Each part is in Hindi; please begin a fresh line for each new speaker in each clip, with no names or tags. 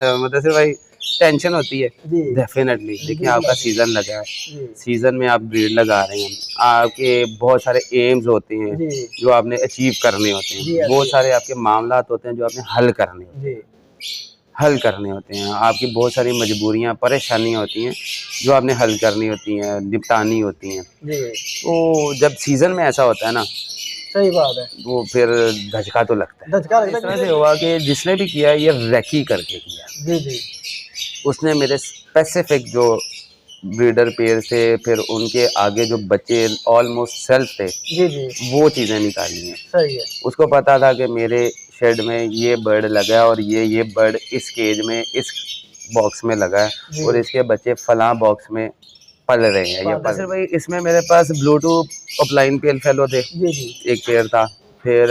मुदस्सिर भाई टेंशन होती है
जी
डेफिनेटली। देखिए आपका सीजन लगा है,
जी
सीजन में आप ब्रीड लगा रहे हैं, आपके बहुत सारे एम्स होते हैं
जी
जो आपने अचीव करने होते
जी
हैं, बहुत सारे आपके मामलात होते हैं जो आपने हल करने होते हैं,
जी
हल करने होते हैं। आपकी बहुत सारी मजबूरियां परेशानियां होती हैं जो आपने हल करनी होती हैं, निपटानी होती हैं।
जी
तो जब सीजन में ऐसा होता है ना,
सही बात है।
वो फिर धचका तो लगता है।
धचका
इस
लगता
तरह
है
से हुआ कि जिसने भी किया ये रैकी करके किया,
जी जी
उसने मेरे स्पेसिफिक जो ब्रीडर पेयर थे, फिर उनके आगे जो बच्चे ऑलमोस्ट सेल्फ थे,
जी जी
वो चीज़ें निकाली हैं।
सही है।
उसको पता था कि मेरे शेड में ये बर्ड लगा है और ये बर्ड इस केज में इस बॉक्स में लगा है और इसके बच्चे फलां बॉक्स में पल रहे हैं। ये पल भाई इसमें मेरे पास ब्लूटूथ अपलाइन पेल फेलो थे,
जी जी
एक पेयर था, फिर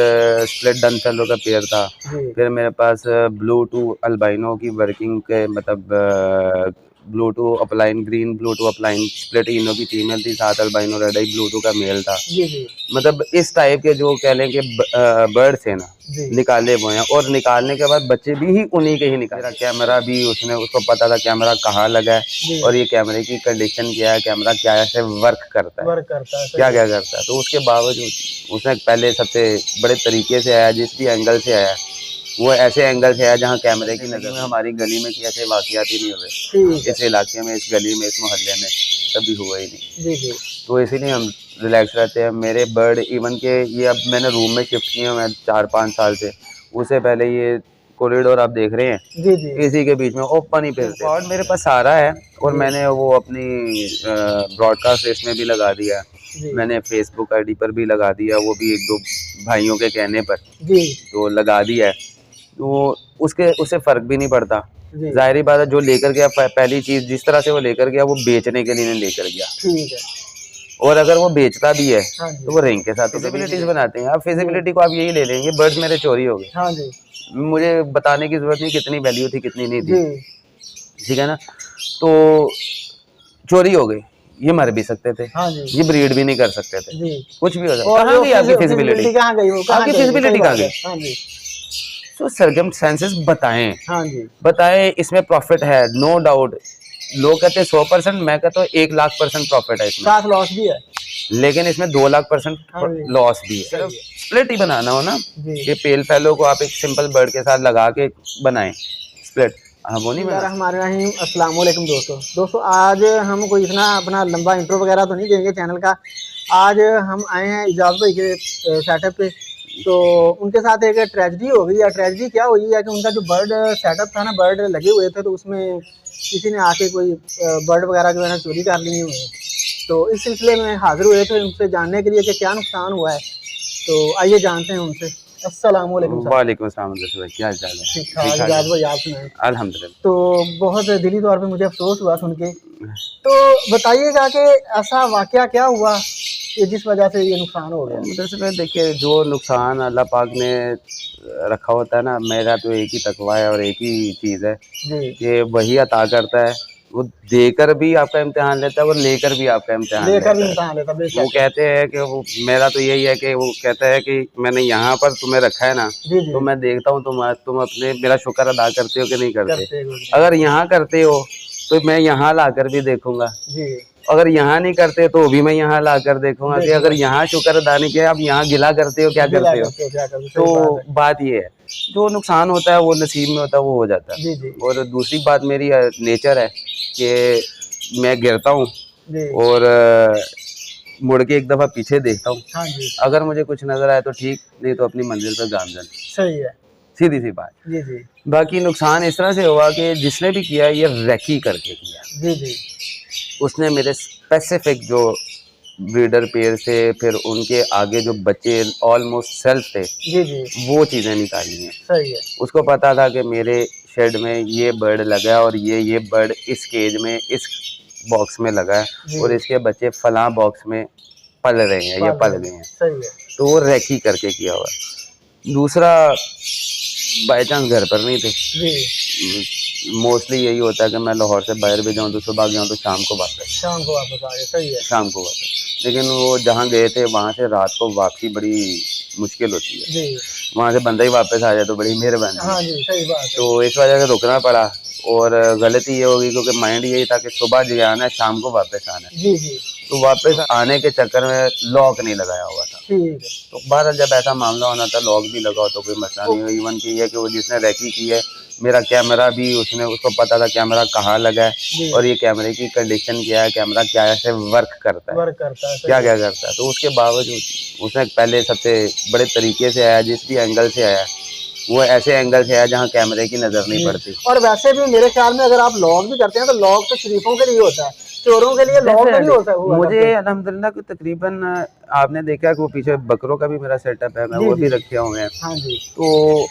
स्प्लिट डन फेलो का पेयर था,
जी
फिर मेरे पास ब्लूटूथ अल्बाइनो की वर्किंग के मतलब Bluetooth upline green Bluetooth upline split इनो की फीमेल थी, साथ अल्बाइनो रेड आई ब्लूटूथ का मेल था।
जी जी
मतलब इस टाइप के जो कह लें कि बर्ड थे ना,
जी
निकाले हुए हैं और निकालने के बाद बच्चे भी ही उन्हीं के ही निकाले। मेरा कैमरा भी उसने उसको पता था कैमरा कहाँ लगा है
जी
और ये कैमरे की कंडीशन क्या है, कैमरा क्या ऐसे वर्क करता है,
वर्क करता है।
क्या क्या करता है। तो उसके बावजूद उसने पहले सबसे बड़े तरीके से आया, जिस भी एंगल से आया वो ऐसे एंगल से आया जहाँ कैमरे की नज़र में हमारी गली में ऐसे वाक़यात ही नहीं हुए, इस इलाके में, इस गली में, इस मोहल्ले में कभी हुआ ही नहीं।
जी जी
तो इसीलिए हम रिलैक्स रहते हैं। मेरे बर्ड इवन के ये अब मैंने रूम में शिफ्ट किए हैं मैं 4-5 साल से, उससे पहले ये कॉरिडोर आप देख रहे हैं,
जी जी
इसी के बीच में ओपन ही फिरते। बर्ड मेरे पास सारा है और मैंने वो अपनी ब्रॉडकास्ट रेस में भी लगा दिया, मैंने फेसबुक आईडी पर भी लगा दिया, वो भी 1-2 भाइयों के कहने पर
जी
तो लगा दिया है। तो उससे फ़र्क भी नहीं पड़ता।
जी
ज़ाहिर बात है जो लेकर गया पहली चीज़ जिस तरह से वो लेकर गया वो बेचने के लिए नहीं लेकर गया,
ठीक है।
और अगर वो बेचता भी है
हाँ जी
तो वो रिंग के साथ फिजिबिलिटीज बनाते हैं। अब फिजिबिलिटी को आप यही ले लेंगे, बर्ड्स मेरे चोरी हो गए,
हाँ जी
मुझे बताने की जरूरत नहीं कितनी वैल्यू थी कितनी नहीं थी,
जी
ठीक है ना। तो चोरी हो गई, ये मर भी सकते थे,
हाँ जी
ये ब्रीड भी नहीं कर सकते थे,
जी
कुछ भी हो सकता।
और
कहाँ गई आपकी फिजिबिलिटी,
कहाँ गई वो
आपकी फिजिबिलिटी कहाँ गई?
हाँ जी
तो सर्कमस्टेंसेस बताएं,
हाँ जी
बताएं इसमें प्रॉफिट है, नो डाउट। लोग कहते हैं 100%, मैं कहता हूँ 1,00,000% प्रॉफिट है इसमें,
साथ लॉस भी है
लेकिन इसमें 2,00,000%
हाँ जी
लॉस भी है। सिर्फ स्प्लिट ही बनाना हो ना,
जी
ये पेल फेलो को आप एक सिंपल बर्ड के साथ लगा के बनाएं स्प्लिट, हाँ वो नहीं बना।
बिस्मिल्लाहिर्रहमानिर्रहीम। अस्सलाम वालेकुम दोस्तों आज हम कोई इतना अपना लंबा इंट्रो वगैरह तो नहीं देंगे चैनल का। आज हम आए हैं इजाज़ भाई के सेटअप पे, तो उनके साथ एक ट्रेजेडी हो गई। या ट्रेजेडी क्या हुई है कि उनका जो बर्ड सेटअप था ना, बर्ड लगे हुए थे, तो उसमें किसी ने आके कोई बर्ड वगैरह जो है ना चोरी कर लिए हुए। तो इस सिलसिले में हाजिर हुए थे उनसे जानने के लिए कि क्या नुकसान हुआ है। तो आइए जानते हैं उनसे। अस्सलाम वालेकुम सर।
वालेकुम अस्सलाम भाई, क्या हाल चाल है?
ठीक ठाक इजाज़ भाई, आप सुनाएं।
अल्हम्दुलिल्लाह।
तो बहुत दिली तौर पे मुझे अफसोस हुआ सुन के, तो बताइएगा कि ऐसा वाकया क्या हुआ कि जिस वजह से ये नुकसान हो गया।
दरअसल देखिए जो नुकसान अल्लाह पाक ने रखा होता है ना, मेरा तो एक ही तकवा है और एक ही चीज़ है
जी
कि वही अता करता है, वो देकर भी आपका इम्तिहान लेता है और लेकर भी आपका इम्तिहान
लेकर भी
लेता है।
इम्तहान लेता
वो
बेशक।
कहते हैं कि वो मेरा तो यही है कि वो कहता है कि मैंने यहाँ पर तुम्हें रखा है ना,
जी जी
तो मैं देखता हूँ तुम अपने मेरा शुक्र अदा करते हो कि नहीं करते।
करते
अगर यहाँ करते हो तो मैं यहाँ लाकर भी देखूंगा,
जी
अगर यहाँ नहीं करते तो भी मैं यहाँ ला कर देखूंगा कि अगर यहाँ शुक्र अदा नहीं किया, आप यहाँ गिला करते हो, क्या करते हो।
क्या करते हो,
तो बात ये है, जो नुकसान होता है वो नसीब में होता है, वो हो जाता है।
जी जी
और दूसरी बात मेरी नेचर है कि मैं गिरता हूँ
जी
और मुड़ के एक दफ़ा पीछे देखता हूँ,
हाँ जी
अगर मुझे कुछ नज़र आए तो ठीक, नहीं तो अपनी मंजिल पर गामजन,
सही है।
सीधी सी बात।
जी जी
बाकी नुकसान इस तरह से हुआ कि जिसने भी किया ये रैकी करके किया,
जी जी
उसने मेरे स्पेसिफिक जो ब्रीडर पेयर थे, फिर उनके आगे जो बच्चे ऑलमोस्ट सेल्फ थे,
जी जी
वो चीज़ें निकाली हैं।
सही है।
उसको पता था कि मेरे शेड में ये बर्ड लगा है और ये बर्ड इस केज में इस बॉक्स में लगा है और इसके बच्चे फलां बॉक्स में पल रहे हैं या पल गए हैं,
सही है।
तो वो रैकी करके किया हुआ है। दूसरा, बाई चांस घर पर नहीं थे,
जी
मोस्टली यही होता है कि मैं लाहौर से बाहर भी जाऊँ तो सुबह गया तो शाम को वापस
शाम को वापस आ गए। सही है।
शाम को वापस, लेकिन वो जहाँ गए थे वहाँ से रात को वापसी बड़ी मुश्किल होती है।
जी
वहाँ से बंदा ही वापस आ जाए तो बड़ी मेहरबानी।
हाँ जी, सही बात है।
तो इस वजह से रुकना पड़ा, और गलती ये होगी क्योंकि माइंड यही था कि सुबह जो आना है शाम को वापस आना है।
जी जी,
तो वापस आने के चक्कर में लॉक नहीं लगाया हुआ था।
ठीक है।
तो बहरहाल जब ऐसा मामला होना था, लॉक भी लगा हो तो कोई मसला नहीं हो। इवन की है कि वो जिसने रेकी की है, मेरा कैमरा भी उसने, उसको पता था कैमरा कहाँ लगा है और ये कैमरे की कंडीशन क्या है, कैमरा क्या ऐसे वर्क करता है, क्या क्या करता है। तो उसके बावजूद उसने पहले सबसे बड़े तरीके से आया, जिस भी एंगल से आया वो ऐसे एंगल से आया जहाँ कैमरे की नजर नहीं पड़ती।
और वैसे भी मेरे ख्याल में अगर आप लॉक भी करते हैं तो लॉक तो शरीफों के लिए होता है, चोरों के लिए लॉक नहीं होता है।
मुझे अल्हम्दुलिल्लाह को तकरीबन आपने देखा कि वो पीछे बकरों का भी मेरा सेटअप है, मैं वो भी रखे हुए हैं।
हाँ जी।
तो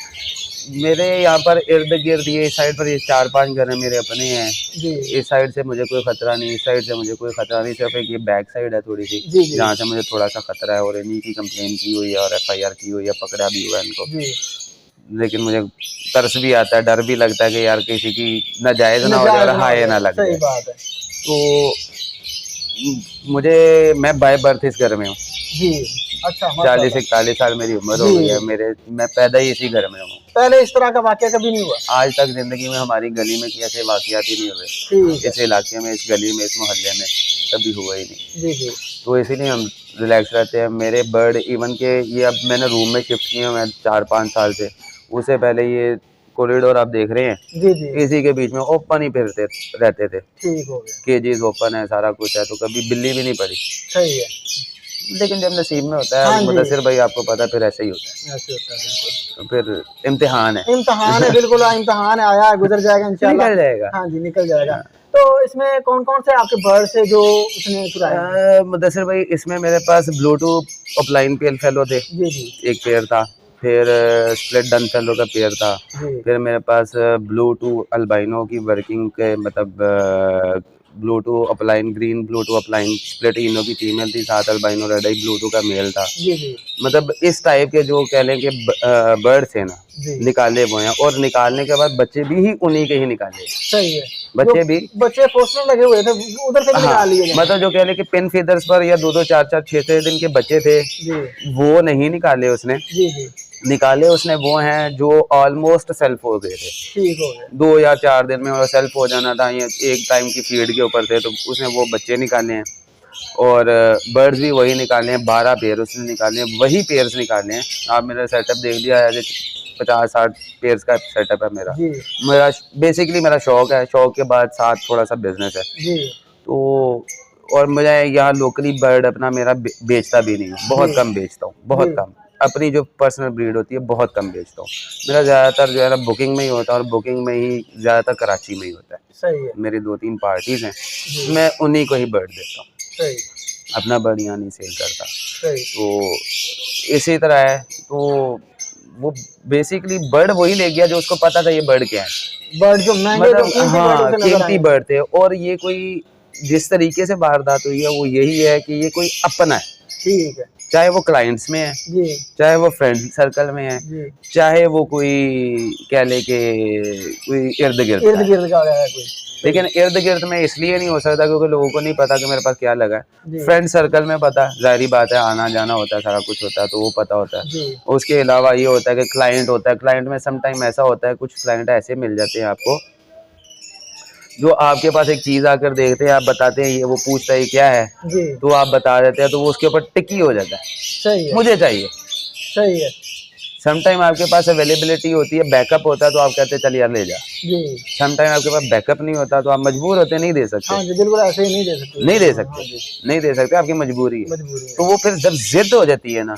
मेरे यहाँ पर इर्द गिर्द ये इस साइड पर ये 4-5 घर मेरे अपने हैं जी। इस साइड से मुझे कोई खतरा नहीं, इस साइड से मुझे कोई खतरा नहीं, सिर्फ एक ये बैक साइड है थोड़ी सी जहाँ से मुझे थोड़ा सा खतरा है, और इन्हीं की कंप्लेन की हुई है और FIR की हुई है, पकड़ा भी हुआ है इनको। लेकिन मुझे तरस भी आता है, डर भी लगता है कि यार किसी की नाजायज ना हो जाए और हाय ना लग जाए। तो मुझे, मैं बाय बर्थ इस घर में हूँ जी। अच्छा, 40-41 साल मेरी उम्र हो गई है, मैं पैदा ही इसी घर में हूँ। पहले इस तरह का वाकया कभी नहीं हुआ आज तक जिंदगी में, हमारी गली में ऐसे वाकयात ही नहीं हुए, इस इलाके में, इस गली में, इस मोहल्ले में कभी हुआ ही नहीं जी जी। तो इसीलिए हम रिलैक्स रहते हैं। मेरे बर्ड इवन के ये अब मैंने रूम में शिफ्ट किए मैं 4-5 साल से, उससे पहले ये कॉरिडोर आप देख रहे हैं जी जी, इसी के बीच में ओपन ही फिरते रहते थे। ठीक हो गया, केजीज ओपन है, सारा कुछ है, तो कभी बिल्ली भी नहीं पड़ी। सही है, लेकिन जब नसीब में होता है मुदस्सिर भाई, आपको पता फिर ऐसे ही होता है, ऐसे होता है बिल्कुल। तो फिर इम्तिहान है, इम्तिहान है बिल्कुल, इम्तिहान आया, गुजर जाएगा इंशाल्लाह, निकल जाएगा। हाँ जी, निकल जाएगा। तो इसमें कौन कौन से आपके बर्ड से जो उसने चुराए? मुदस्सिर भाई, इसमें मेरे पास ब्लूटूथ अपलाइन पेल फेलो थे जी जी, एक पेयर था, फिर स्प्लिट डन फेलो का पेयर था, फिर मेरे पास ब्लूटूथ अल्बाइनो की वर्किंग के मतलब Bluetooth upline green Bluetooth upline split इनो की फीमेल थी, 7 अल्बाइनो रेड आई ब्लूटूथ का मेल था जी जी। मतलब इस टाइप के जो कह लें कि बर्ड थे ना, निकाले हुए हैं, और निकालने के बाद बच्चे भी ही उन्हीं के ही निकाले। सही है, बच्चे पोस्टर लगे हुए थे उधर से भी निकाल लिए। मतलब जो कह लें कि पिन फीदर्स पर या 2-2, 4-4, 6-6 दिन के बच्चे थे वो नहीं निकाले उसने जी जी। निकाले उसने वो हैं जो ऑलमोस्ट सेल्फ हो गए थे, ठीक हो गए 2 या 4 दिन में, और सेल्फ हो जाना था, ये एक टाइम की फीड के ऊपर थे, तो उसने वो बच्चे निकाले हैं, और बर्ड्स भी वही निकाले हैं, 12 पेयर उसने निकाले हैं, वही पेयर्स निकाले हैं। आप मेरा सेटअप देख लिया है, 50-60 पेयर्स का सेटअप है मेरा बेसिकली मेरा शौक है, शौक के बाद साथ थोड़ा सा बिजनेस है जी। तो और मुझे यहाँ लोकली बर्ड अपना मेरा बेचता भी नहीं, बहुत कम बेचता हूँ, बहुत कम, अपनी जो पर्सनल ब्रीड होती है बहुत कम बेचता हूँ। मेरा ज़्यादातर जो है ना बुकिंग में ही होता है, और बुकिंग में ही ज़्यादातर कराची में ही होता है। सही है, मेरी 2-3 पार्टीज हैं, मैं उन्हीं को ही बर्ड देता हूँ, सही, अपना बर्ड यहाँ नहीं सेल करता। सही। तो इसी तरह है, तो वो बेसिकली बर्ड वही ले गया जो उसको पता था ये बर्ड क्या है, बर्ड जो मतलब हाँ कीमती बर्ड थे, और ये कोई जिस तरीके से वारदात हुई है वो यही है कि ये कोई अपना है, ठीक है, चाहे वो क्लाइंट्स में है जी, चाहे वो फ्रेंड सर्कल में है जी, चाहे वो कोई कह ले के कोई इर्द गिर्द का है कोई, लेकिन इर्द गिर्द में इसलिए नहीं हो सकता क्योंकि लोगों को नहीं पता कि मेरे पास क्या लगा है। फ्रेंड सर्कल में पता, जाहिर बात है, आना जाना होता है, सारा कुछ होता है, तो वो पता होता है। उसके अलावा ये होता है कि क्लाइंट होता है, क्लाइंट में सम टाइम ऐसा होता है, कुछ क्लाइंट ऐसे मिल जाते हैं आपको जो आपके पास एक चीज आकर देखते हैं, आप बताते हैं, ये वो पूछता है क्या है जी, तो आप बता देते हैं, तो वो उसके ऊपर टिकी हो जाता है, सही है, मुझे चाहिए, सही है। समटाइम आपके पास अवेलेबिलिटी होती है, बैकअप होता है, तो आप कहते हैं चल यार ले जा जी। समटाइम आपके पास बैकअप नहीं होता तो आप मजबूर होते नहीं दे सकते। हाँ जी, बिल्कुल ऐसे ही नहीं दे सकते, नहीं दे सकते, नहीं दे सकते, आपकी मजबूरी है। तो वो फिर जब जिद हो जाती है ना,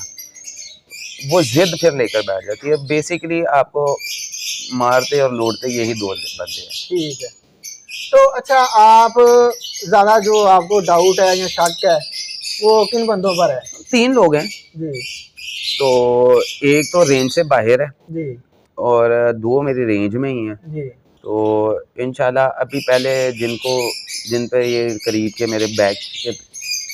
वो जिद फिर लेकर बैठ जाती है। बेसिकली आपको मारते और लौटते यही 2 बंदे हैं। ठीक है, तो अच्छा, आप ज्यादा जो आपको डाउट है या शक है वो किन बंदों पर है? 3 लोग हैं जी। तो एक तो रेंज से बाहर है जी, और 2 मेरी रेंज में ही है जी। तो इंशाल्लाह अभी पहले जिन पे ये करीब के मेरे बैक के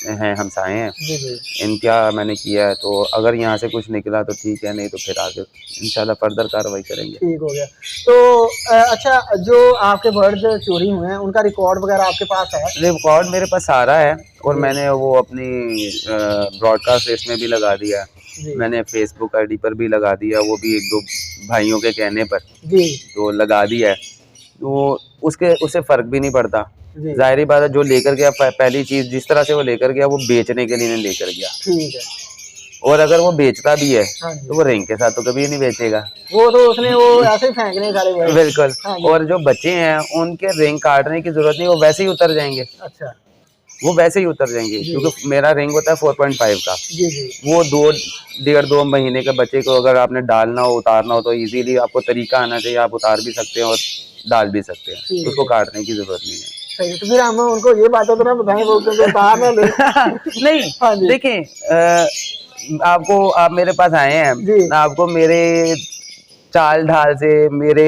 हैं, हमसाए हैं जी जी, इनका मैंने किया है, तो अगर यहाँ से कुछ निकला तो ठीक है, नहीं तो फिर आगे इंशाल्लाह फर्दर कार्रवाई करेंगे। ठीक हो गया। तो अच्छा, जो आपके बर्ड चोरी हुए हैं उनका रिकॉर्ड वगैरह आपके पास है? रिकॉर्ड मेरे पास सारा है, और मैंने वो अपनी ब्रॉडकास्ट लिस्ट में भी लगा दिया है,
जी।
मैंने फेसबुक आईडी पर भी लगा दिया, वो भी 1-2 भाइयों के कहने पर
जी
तो लगा दिया है। तो उससे फ़र्क भी नहीं पड़ता।
जी
ज़ाहिर-सी बात है, जो लेकर गया पहली चीज़ जिस तरह से वो लेकर गया, वो बेचने के लिए नहीं लेकर गया।
ठीक है।
और अगर वो बेचता भी है
हाँ जी।
तो वो रिंग के साथ तो कभी नहीं बेचेगा।
वो तो उसने वो ऐसे ही फेंकने सारे वर्ड।
बिल्कुल।
हाँ जी।
और जो बच्चे हैं उनके रिंग काटने की ज़रूरत नहीं, वो वैसे ही उतर जाएँगे।
अच्छा।
वो वैसे ही उतर जाएँगे
जी।
क्योंकि मेरा रिंग होता है 4.5 का।
जी जी
वो 2 डेढ़ 2 महीने के बच्चे को अगर आपने डालना हो, उतारना हो तो ईज़िली आपको तरीका आना चाहिए, आप उतार भी सकते हैं और डाल भी सकते हैं।
ठीक
उसको
है।
काटने की ज़रूरत नहीं है।
सही है, तो फिर हम उनको ये बातें तो ना बताएं वो क्योंकि उतार ना ले।
नहीं,
हाँ जी।
देखें आप मेरे पास आए हैं,
जी।
आपको मेरे चाल-ढाल से, मेरे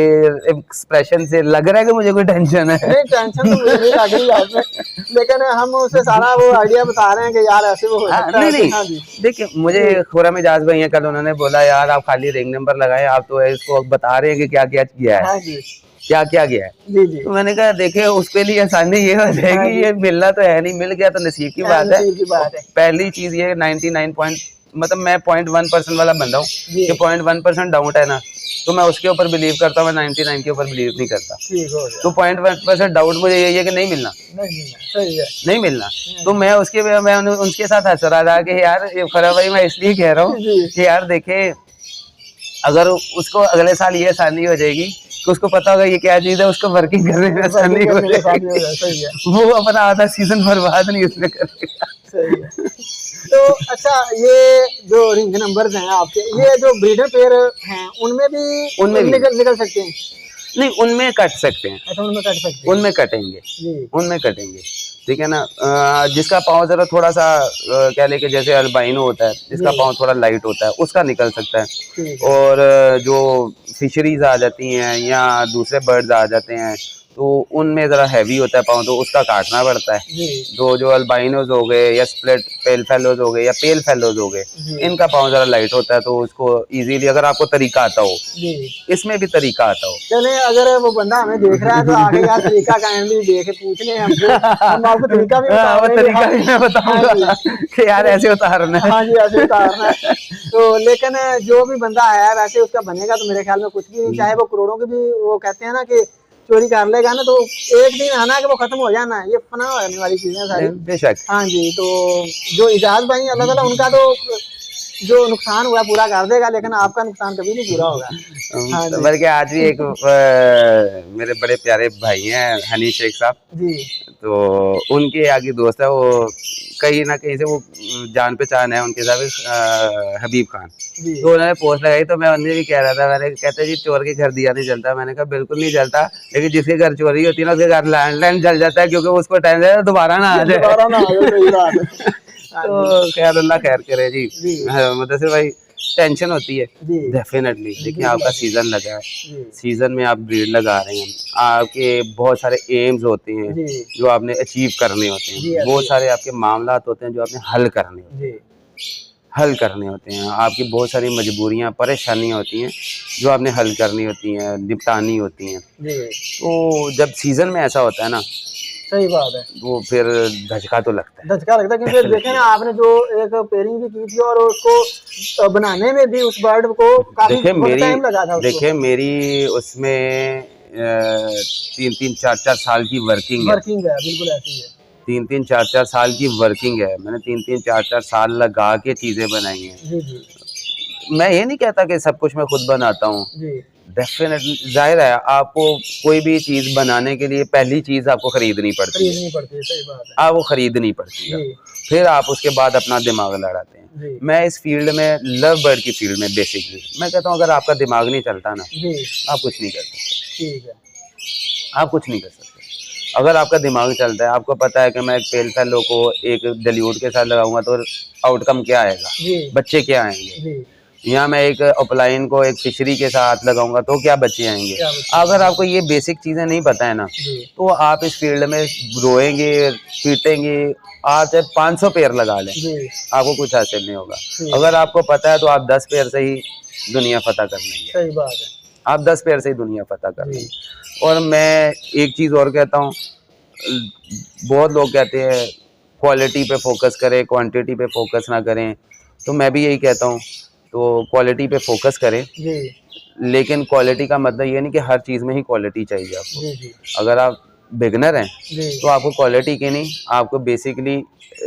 एक्सप्रेशन से लग रहा है कि मुझे कोई टेंशन है?
नहीं टेंशन तो मुझे नहीं लग रही आपने, लेकिन हम उसे सारा वो आइडिया बता रहे हैं कि यार ऐसे वो हो
हाँ,
सकता
नहीं,
है।
नहीं।
हाँ जी।
देखिए, मुझे
जी।
खुर्रम इजाज़ भाई हैं, कल उन्होंने बोला यार आप खाली रिंग नंबर लगाएँ, आप तो इसको बता रहे हैं कि क्या-क्या किया है,
हाँ जी।
क्या-क्या गया है।
जी जी।
तो मैंने कहा देखिए उसके लिए आसानी ये हो
हाँ
जाएगी,
जी।
ये मिलना तो है नहीं, मिल गया तो नसीब की बात है।
नसीब की बात है।
पहली चीज़ ये 99 पॉइंट मतलब मैं 0.1% वाला बंदा हूँ
जी।
कि 0.1% डाउट है ना, तो मैं उसके ऊपर बिलीव करता हूँ, मैं 99 के ऊपर बिलीव नहीं करता।
ठीक हो गया।
तो 0.1% डाउट मुझे यही है कि नहीं मिलना,
नहीं मिलना, सही है।
नहीं मिलना। तो मैं उनके साथ हँस रहा था कि यार ये खुर्रम भाई मैं इसलिए कह रहा हूँ
जी।
कि यार देखें, अगर उसको अगले साल ये आसानी हो जाएगी कि उसको पता होगा ये क्या चीज़ है, उसको वर्किंग करने में आसानी हो
करने में आसानी हो
जाएगी।
जाए, सही है।
वो अपना आधा सीज़न बर्बाद नहीं उसमें करेगा।
सही है। तो अच्छा ये जो रिंग नंबर्स हैं आपके, ये जो ब्रीडर पेयर हैं उनमें भी
भी
निकल सकते हैं?
नहीं, उनमें कट सकते हैं,
अच्छा उनमें कट सकते हैं।
उनमें कटेंगे,
जी।
उनमें कटेंगे, ठीक है ना। जिसका पाँव ज़रा थोड़ा-सा कह लें कि जैसे अल्बाइनो होता है, जिसका
जी।
पाँव थोड़ा लाइट होता है, उसका निकल सकता है।
ठीक है।
और जो फिशरीज़ आ जाती हैं या दूसरे बर्ड्स आ जाते हैं, तो उनमें ज़रा हैवी होता है पाँव, तो उसका काटना पड़ता है।
जी।
जो अल्बाइनोज़ हो गए या स्प्लिट पेल फेलोज़ हो गए या पेल फेलोज़ हो गए,
जी।
इनका पाँव ज़रा लाइट होता है, तो उसको ईज़िली अगर आपको तरीका आता हो,
जी।
इसमें भी तरीका आता हो।
चले अगर वो बंदा हमें देख रहा है तो आगे यार तरीका काइंडली देख पूछ ले हमसे, हम आपको तरीका भी बता
वो
देंगे।
तरीका भी मैं बताऊँगा कि यार ऐसे उतारना है।
हाँ जी, ऐसे उतारना है। तो लेकिन जो भी बंदा है वैसे उसका बनेगा तो मेरे ख्याल में कुछ भी नहीं, चाहे वो करोड़ों की भी वो कहते हैं ना कि चोरी कर लेगा ना, तो एक दिन आना कि वो खत्म हो जाना है, ये फना होने वाली चीजें सारी।
बेशक।
हाँ जी, तो जो इजाज़ भाई अल्लाह ताला उनका तो जो नुकसान हुआ पूरा कर देगा, लेकिन आपका नुकसान कभी नहीं पूरा होगा। हाँ जी।
बल्कि आज भी एक मेरे बड़े प्यारे भाई हैं हनी शेख साहब,
जी।
तो उनके आगे दोस्त है, वो कहीं ना कहीं से वो जान पहचान है उनके साथ, हबीब खान।
जी।
तो उन्होंने पोस्ट लगाई तो मैं उन्हें भी कह रहा था, मैंने कहते जी चोर के घर दिया नहीं जलता, मैंने कहा बिल्कुल नहीं जलता, लेकिन जिसके घर चोरी होती है ना उसके घर लैंडलाइन जल जाता है, क्योंकि उसको टाइम है दोबारा ना आ जाए।
दोबारा ना आ जाए, सही बात है। हाँ
तो खैर अल्लाह खैर करे जी।
जी।
मुदस्सिर भाई टेंशन होती है
जी।
डेफिनेटली, देखिए आपका सीजन लगा है,
जी।
सीजन में आप ब्रीड लगा रहे हैं, आपके बहुत सारे एम्स होते हैं
जी।
जो आपने अचीव करने होते
जी,
हैं, बहुत सारे आपके मामलात होते हैं जो आपने हल करने होते हैं,
जी।
हल करने होते हैं, आपकी बहुत सारी मजबूरियां परेशानियां होती हैं जो आपने हल करनी होती हैं, निपटानी होती हैं।
जी।
तो जब सीजन में ऐसा होता है ना,
सही बात है,
वो फिर धचका तो लगता है।
धचका लगता है, क्योंकि देखें ना आपने जो एक पेयरिंग भी की थी और उसको बनाने में भी उस बर्ड को काफी बहुत टाइम लगा था उसको।
देखिए मेरी उसमें 3-3 4-4 साल की वर्किंग है,
बिल्कुल ऐसी है।
3-3 4-4 साल की वर्किंग है, मैंने 3-3 4-4 साल लगा के चीजें बनाई हैं।
जी जी।
मैं ये नहीं कहता कि सब कुछ मैं खुद बनाता हूँ,
जी।
डेफिनेटली जाहिर है आपको कोई भी चीज बनाने के लिए पहली चीज आपको खरीदनी पड़ती है,
सही बात है।
आप वो खरीदनी पड़ती है,
जी।
फिर आप उसके बाद अपना दिमाग लड़ाते हैं।
जी।
मैं इस फील्ड में, लव बर्ड की फील्ड में बेसिकली मैं कहता हूँ अगर आपका दिमाग नहीं चलता ना,
जी।
आप कुछ नहीं कर सकते।
ठीक है।
आप कुछ नहीं कर सकते। अगर आपका दिमाग चलता है, आपको पता है कि मैं एक पेल फेलो को एक डेल्यूट के साथ लगाऊंगा तो आउटकम क्या आएगा,
जी।
बच्चे क्या आएंगे,
जी।
या मैं एक अपलाइन को एक फिशरी के साथ लगाऊंगा तो क्या बच्चे आएंगे। अगर आपको ये बेसिक चीज़ें नहीं पता है ना, तो आप इस फील्ड में रोएंगे, पीटेंगे, आप चाहे 500 पेयर लगा लें, आपको कुछ हासिल नहीं होगा। अगर आपको पता है तो आप 10 पेयर से ही दुनिया फतह कर लेंगे।
सही बात है,
आप 10 पेयर से ही दुनिया फतह कर लेंगे। और मैं एक चीज़ और कहता हूँ, बहुत लोग कहते हैं क्वालिटी पे फोकस करें, क्वांटिटी पे फोकस ना करें, तो मैं भी यही कहता हूँ तो क्वालिटी पे फोकस करें,
जी
लेकिन क्वालिटी का मतलब ये नहीं कि हर चीज़ में ही क्वालिटी चाहिए आपको।
जी जी
अगर आप बिगनर हैं
जी
तो आपको क्वालिटी की नहीं, आपको बेसिकली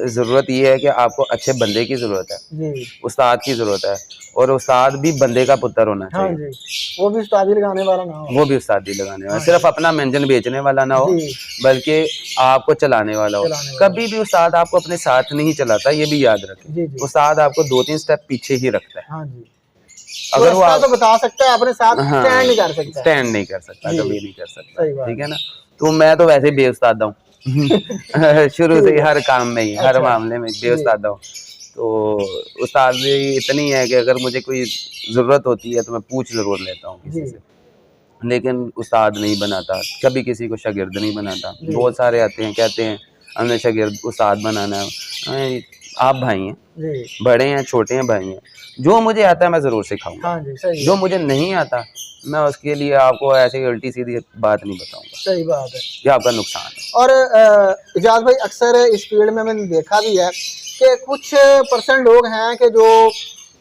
ज़रूरत ये है कि आपको अच्छे बंदे की ज़रूरत है,
जी
उस्ताद की ज़रूरत है, और उस्ताद भी बंदे का पुत्र होना
हाँ
चाहिए।
जी, वो भी उस्तादी लगाने वाला ना हो।
वो भी उस्तादी लगाने वाला,
हाँ
सिर्फ अपना व्यंजन बेचने वाला ना हो,
जी
बल्कि आपको चलाने वाला हो।
चलाने वाला।
कभी भी उस्ताद आपको अपने साथ नहीं चलाता, ये भी याद रखें।
जी जी
उस्ताद आपको 2-3 स्टेप पीछे ही रखता है।
हाँ जी, वो
अगर वो
रास्ता
आप
तो बता सकता है, अपने साथ
हाँ,
स्टैंड नहीं कर सकता।
स्टैंड नहीं कर सकता,
जी
कभी नहीं कर सकता,
सही बात
ठीक है ना? तो मैं तो वैसे ही बेउस्तादा हूँ। शुरू से
ठीक
ही
है।
हर काम में ही, हर
अच्छा
मामले में
जी
बेउस्तादा हूँ। तो उस्तादी इतनी है कि अगर मुझे कोई ज़रूरत होती है तो मैं पूछ ज़रूर लेता हूँ किसी
जी
से। लेकिन उस्ताद नहीं बनाता, कभी किसी को शागिर्द नहीं बनाता।
जी
बहुत सारे आते हैं, कहते हैं हमने शागिर्द उस्ताद बनाना है। आप भाई हैं,
जी
बड़े हैं, छोटे हैं, भाई हैं। जो मुझे आता है मैं ज़रूर सिखाऊँगा।
हाँ जी सही
जो
है,
मुझे नहीं आता, मैं उसके लिए आपको ऐसे ही उल्टी-सीधी बात नहीं बताऊँगा,
सही बात है।
ये आपका नुकसान है।
और इजाज़ भाई, अक्सर इस फील्ड में मैंने देखा भी है कि कुछ परसेंट लोग हैं कि जो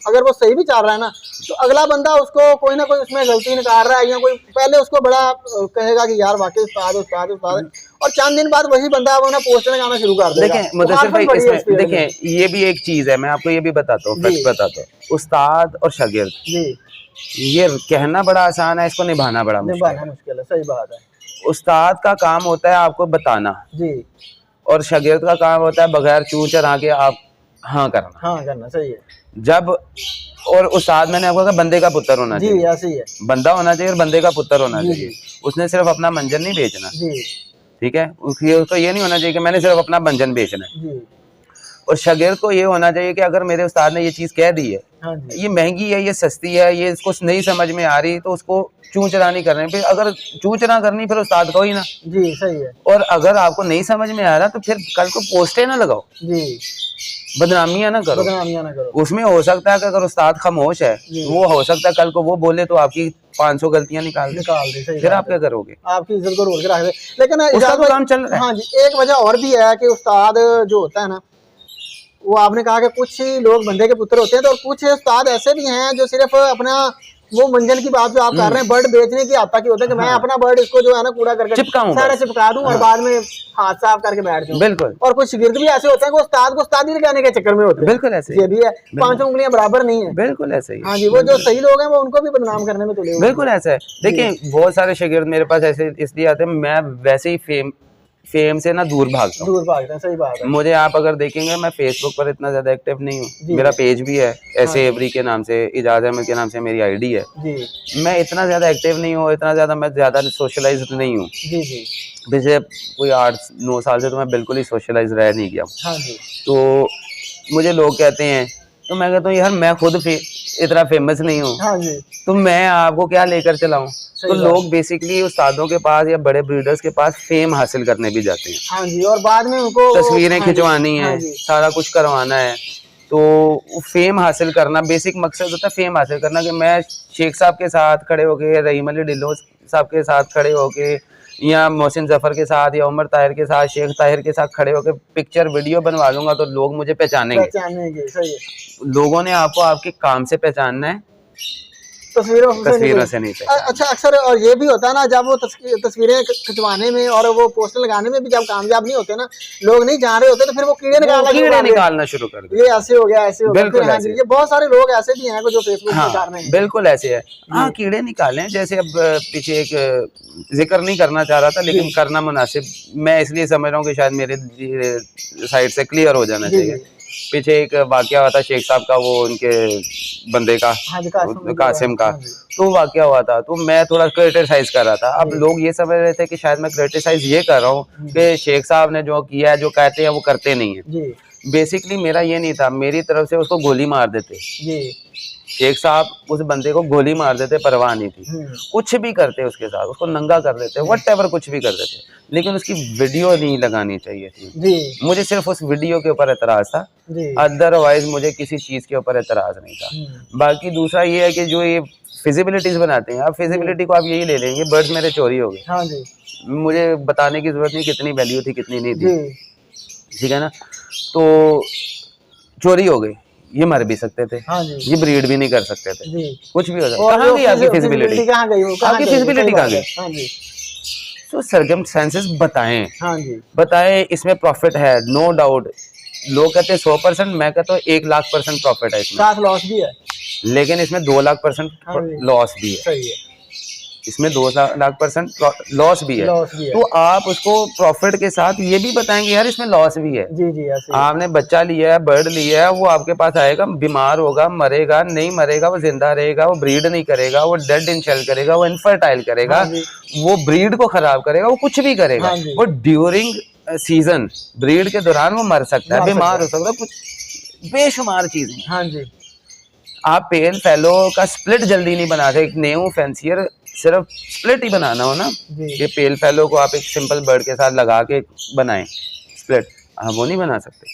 अगर वो सही भी चल रहा है ना, तो अगला बंदा उसको कोई ना कोई उसमें गलती निकाल रहा है, या कोई पहले उसको बड़ा कहेगा कि यार वाकई उस्ताद उस्ताद उस्ताद, और चंद दिन बाद वही बंदा वो ना पोस्टर लगाना शुरू कर देगा।
देखें मुदस्सिर
मुखालफत
भाई,
बड़ी है इस
इसमें
फील्ड में।
देखें ये भी एक चीज़ है, मैं आपको ये भी बताता हूँ,
जी
फैक्ट बताता हूँ। उस्ताद और शागिर्द,
जी
ये कहना बड़ा आसान है, इसको निभाना बड़ा मुश्किल
निभाना
है।
मुश्किल है, सही बात है।
उस्ताद का काम होता है आपको बताना,
जी
और शागिर्द का काम होता है बगैर चूँ चढ़ा के आप हाँ करना।
हाँ करना सही है।
जब और उस्ताद, मैंने आपको कहा बंदे का पुत्र होना
जी
चाहिए,
ऐसे ही है।
बंदा होना चाहिए और बंदे का पुत्र होना
जी
चाहिए। उसने सिर्फ अपना मंजन नहीं बेचना,
जी
ठीक है? उसको ये नहीं होना चाहिए कि मैंने सिर्फ अपना मंजन बेचना है।
जी
और शागिर्द को ये होना चाहिए कि अगर मेरे उस्ताद ने ये चीज़ कह दी है,
हाँ जी
ये महंगी है, ये सस्ती है, ये इसको नहीं समझ में आ रही, तो उसको चूँ चढ़ा नहीं करनी। फिर अगर चूँ चढ़ा करनी, फिर उस्ताद को ही ना।
जी सही है।
और अगर आपको नहीं समझ में आ रहा, तो फिर कल को पोस्टें ना लगाओ,
जी
बदनामियां ना करो।
बदनामियां ना करो।
उसमें हो सकता है कि अगर उस्ताद खामोश है,
जी।
वो हो सकता है कल को वो बोले तो आपकी 500 गलतियां निकाल दे,
निकाल दे, सही
फिर
बात
आप क्या
है।
करोगे?
आपकी इज्जत को रोक के रख दे। लेकिन
उसका
इजाज़
तो
भाई,
काम चल रहा है।
हाँ जी, एक वजह और भी है कि उस्ताद जो होता है ना, वो आपने कहा कि कुछ ही लोग बंदे के पुत्र होते हैं, तो और कुछ उस्ताद ऐसे भी हैं जो सिर्फ अपना वो मंजन की बात जो आप कर रहे हैं, बर्ड बेचने की आता की होता है कि मैं
हाँ।
अपना बर्ड इसको जो है ना कूड़ा करके
चिपकाऊं
सारा
बस।
चिपका दूं और
हाँ।
बाद में हाथ साफ करके बैठ जाऊं।
बिल्कुल
और कुछ शागिर्द भी ऐसे होते हैं कि उस्ताद को उस्तादी लगाने के चक्कर में होते हैं।
बिल्कुल ऐसे ही।
ये भी है, 5 उंगलियां बराबर नहीं है।
बिल्कुल ऐसे ही।
हाँ जी, वो जो सही लोग हैं वो उनको भी बदनाम करने में तुले हुए हैं।
बिल्कुल ऐसा है। देखिए बहुत सारे शागिर्द मेरे पास ऐसे इसलिए आते हैं, मैं वैसे ही फेम से ना दूर भागता हूँ।
दूर भागते हैं, सही बात है।
मुझे आप अगर देखेंगे, मैं फेसबुक पर इतना ज्यादा एक्टिव नहीं
जी।
हूँ। मेरा पेज भी है ऐसे
हाँ।
एवरी के नाम से, इजाज़ अहमद के नाम से मेरी आईडी है।
जी
मैं इतना ज्यादा एक्टिव नहीं हूँ, इतना ज्यादा मैं ज्यादा सोशलाइज नहीं हूँ।
जी जी
पिछले कोई 8-9 साल से तो मैं बिल्कुल ही सोशलाइज रह नहीं गया हूँ।
हाँ जी
तो मुझे लोग कहते हैं, तो मैं कहता हूँ यार मैं खुद इतना फेमस नहीं हूँ,
हाँ जी
तो मैं आपको क्या लेकर चलाऊं। तो
बात।
लोग बेसिकली उस्तादों के पास या बड़े ब्रीडर्स के पास फेम हासिल करने भी जाते हैं,
हाँ जी, और बाद में उनको
तस्वीरें
हाँ जी,
खिंचवानी
हाँ
है,
जी
सारा कुछ करवाना है। तो फेम हासिल करना बेसिक मकसद होता है, फेम हासिल करना, कि मैं शेख साहब के साथ खड़े होके, रहीम अली ढिल्लों साहब के साथ खड़े होके, या मोहसिन जफर के साथ, या उमर ताहिर के साथ, शेख ताहिर के साथ खड़े होके पिक्चर वीडियो बनवा लूंगा तो लोग मुझे पहचानेंगे।
पहचानेंगे, सही है।
लोगों ने आपको आपके काम से पहचानना है,
तस्वीरों
से नहीं पहचानना।
अच्छा, अक्सर और ये भी होता है ना, जब वो तस्वीरें खिंचवाने में और वो पोस्टर लगाने में भी जब कामयाब नहीं होते ना, लोग नहीं जान रहे होते, तो फिर वो कीड़े
निकालना शुरू कर दे।
ये ऐसे हो गया, ऐसे हो गया।
बिल्कुल
हाँ
ऐसे।
जी, ये बहुत सारे लोग ऐसे भी हैं जो फेसबुक पे कर रहे हैं।
बिल्कुल ऐसे है। हाँ, कीड़े निकालें। जैसे अब पीछे एक जिक्र नहीं करना चाह रहा था, लेकिन करना मुनासिब मैं इसलिए समझ रहा हूँ कि शायद मेरे साइड से क्लियर हो जाना चाहिए। पीछे एक वाकया हुआ था शेख साहब का, वो उनके बंदे का, कासिम का, तो वाकया हुआ था, तो मैं थोड़ा क्रिटिसाइज कर रहा था। अब लोग ये समझ रहे थे कि शायद मैं क्रिटिसाइज ये कर रहा हूँ कि शेख साहब ने जो किया है, जो कहते हैं वो करते नहीं है। बेसिकली मेरा ये नहीं था, मेरी तरफ से उसको गोली मार देते। शेख साहब उस बंदे को गोली मार देते, परवाह नहीं थी, कुछ भी करते उसके साथ, उसको नंगा कर देते, व्हाटएवर कुछ भी कर देते, लेकिन उसकी वीडियो नहीं लगानी चाहिए थी। मुझे सिर्फ उस वीडियो के ऊपर एतराज था, अदरवाइज मुझे किसी चीज के ऊपर एतराज नहीं था। बाकी दूसरा ये है कि जो ये फिजिबिलिटीज बनाते हैं, आप फिजिबिलिटी को आप यही ले लेंगे, बर्ड्स मेरे चोरी हो गए, मुझे बताने की जरूरत नहीं कितनी वैल्यू थी कितनी नहीं थी, ठीक है ना। तो चोरी हो गई, ये मर भी सकते थे,
हाँ जी
ये ब्रीड भी नहीं कर सकते थे,
जी।
कुछ भी हो सकता।
और
कहाँ
वो
गई आपकी
feasibility
फिजिबिलिटी?
कहाँ गई, वो कहाँ
आपकी
गई?
feasibility
सही
कहाँ
बात है।
गई?
हाँ जी
तो सर्कमस्टेंसेस बताएं,
हाँ जी
बताएं इसमें प्रॉफिट है, नो डाउट। लोग कहते हैं 100%, मैं कहता हूँ 1,00,000% प्रॉफिट है इसमें,
साथ लॉस भी है।
लेकिन इसमें 2,00,000%
हाँ जी
लॉस भी है,
सही है,
इसमें 2,00,000% लॉस भी है।
लॉस भी है।
तो आप उसको प्रॉफिट के साथ ये भी बताएंगे यार इसमें लॉस भी है।
जी जी ऐसे ही।
आपने बच्चा लिया है, बर्ड लिया है, वो आपके पास आएगा, बीमार होगा, मरेगा, नहीं मरेगा, वो जिंदा रहेगा, वो ब्रीड नहीं करेगा, वो डेड इन शेल करेगा, वो इनफर्टाइल करेगा,
हाँ जी
वो ब्रीड को खराब करेगा, वो कुछ भी करेगा।
हाँ जी।
वो ड्यूरिंग सीजन, ब्रीड के दौरान वो मर सकता है,
मर
बीमार हो
सकता
सकता है, कुछ बेशुमार चीजें हैं।
हाँ जी
आप पेल फेलो का स्प्लिट जल्दी नहीं बनाते। एक न्यू फैंसियर सिर्फ स्प्लिट ही बनाना हो ना,
जी
ये पेल फेलो को आप एक सिंपल बर्ड के साथ लगा के बनाएं स्प्लिट, आप वो नहीं बना सकते।